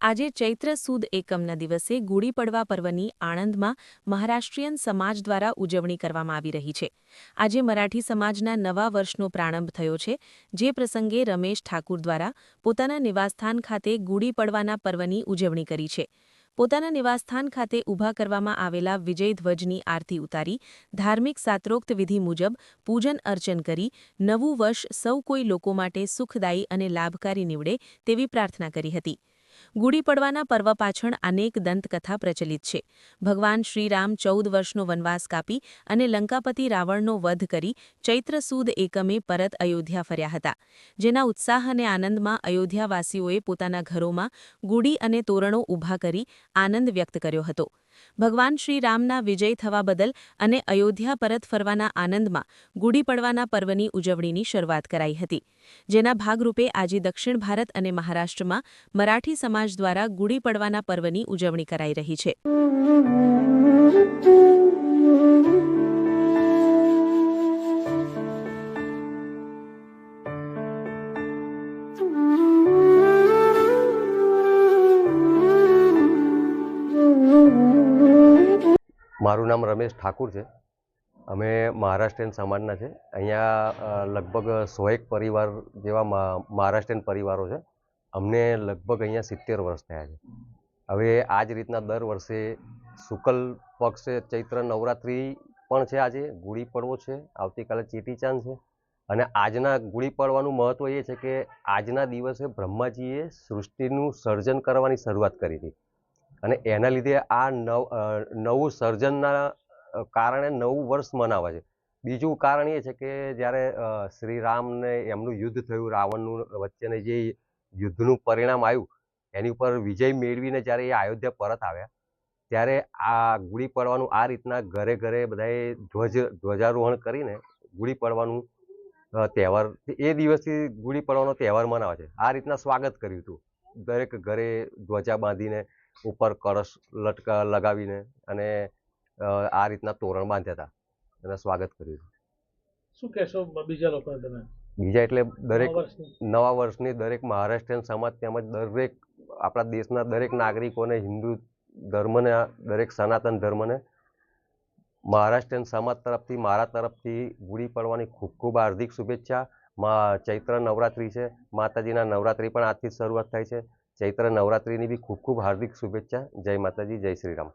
આજે ચૈત્ર સુદ એકમના દિવસે ગુડી પડવા પર્વની આણંદમાં મહારાષ્ટ્રીયન સમાજ દ્વારા ઉજવણી કરવામાં આવી રહી છે। આજે મરાઠી સમાજના નવા વર્ષનો પ્રારંભ થયો છે, જે પ્રસંગે રમેશ ઠાકુર દ્વારા પોતાના નિવાસસ્થાન ખાતે ગુડી પડવાના પર્વની ઉજવણી કરી છે। પોતાના નિવાસસ્થાન ખાતે ઊભા કરવામાં આવેલા વિજય ધ્વજની આરતી ઉતારી ધાર્મિક શાસ્ત્રોક્ત વિધિ મુજબ પૂજન અર્ચન કરી નવું વર્ષ સૌ કોઈ લોકો માટે સુખદાયી અને લાભકારી નીવડે તેવી પ્રાર્થના કરી હતી। ગુડી પડવાના પર્વ પાછળ અનેક દંતકથા પ્રચલિત છે। ભગવાન શ્રીરામ 14 વર્ષનો વનવાસ કાપી અને લંકાપતિ રાવણનો વધ કરી ચૈત્ર સુદ એકમે પરત અયોધ્યા ફર્યા હતા, જેના ઉત્સાહ અને આનંદમાં અયોધ્યાવાસીઓએ પોતાના ઘરોમાં ગુડી અને તોરણો ઊભા કરી આનંદ વ્યક્ત કર્યો હતો। ભગવાન શ્રીરામના વિજય થવા બદલ અને અયોધ્યા પરત ફરવાના આનંદમાં ગુડી પડવાના પર્વની ઉજવણીની શરૂઆત કરાઈ હતી, જેના ભાગરૂપે આજે દક્ષિણ ભારત અને મહારાષ્ટ્રમાં મરાઠી સમાજ દ્વારા ગુડી પડવાના પર્વની ઉજવણી કરાઈ રહી છે। મારું નામ રમેશ ઠાકુર છે। અમે મહારાષ્ટ્રીયન સમાજના છે। અહીંયા લગભગ 101 પરિવાર જેવા મહારાષ્ટ્રીયન પરિવારો છે। અમને લગભગ અહીંયા 70 વર્ષ થયા છે। હવે આ જ રીતના દર વર્ષે શુક્લ પક્ષે ચૈત્ર નવરાત્રિ પણ છે। આજે ગુડી પડવો છે, આવતીકાલે ચેટીચાંદ છે। અને આજના ગુડી પડવાનું મહત્ત્વ એ છે કે આજના દિવસે બ્રહ્માજીએ સૃષ્ટિનું સર્જન કરવાની શરૂઆત કરી હતી અને એના લીધે આ નવું સર્જનના કારણે નવું વર્ષ મનાવે છે। બીજું કારણ એ છે કે જ્યારે શ્રી રામને એમનું યુદ્ધ થયું રાવણનું વચ્ચેને જે યુદ્ધનું પરિણામ આવ્યું એની ઉપર વિજય મેળવીને જ્યારે એ અયોધ્યા પરત આવ્યા ત્યારે આ ગુડી પડવાનું આ રીતના ઘરે ઘરે બધાએ ધ્વજારોહણ કરીને ગુડી પડવાનું તહેવાર એ દિવસથી ગુડી પડવાનો તહેવાર મનાવે છે। આ રીતના સ્વાગત કર્યું હતું, દરેક ઘરે ધ્વજા બાંધીને ઉપર કળશ લગાવીને અને આ રીતના તોરણ બાંધ્યા હતા અને સ્વાગત કર્યું હતું। શું કહેશો બીજા લોકોને તમે? બીજા એટલે દરેક નવા વર્ષની દરેક મહારાષ્ટ્રીયન સમાજ તેમજ દરેક આપણા દેશના દરેક નાગરિકોને, હિન્દુ ધર્મના દરેક સનાતન ધર્મને મહારાષ્ટ્રીયન સમાજ તરફથી મારા તરફથી ગુડી પડવાની ખૂબ ખૂબ હાર્દિક શુભેચ્છા। ચૈત્ર નવરાત્રિ છે, માતાજીના નવરાત્રિ પણ આજથી જ શરૂઆત થાય છે। ચૈત્ર નવરાત્રિની બી ખૂબ ખૂબ હાર્દિક શુભેચ્છા। જય માતાજી, જય શ્રી રામ।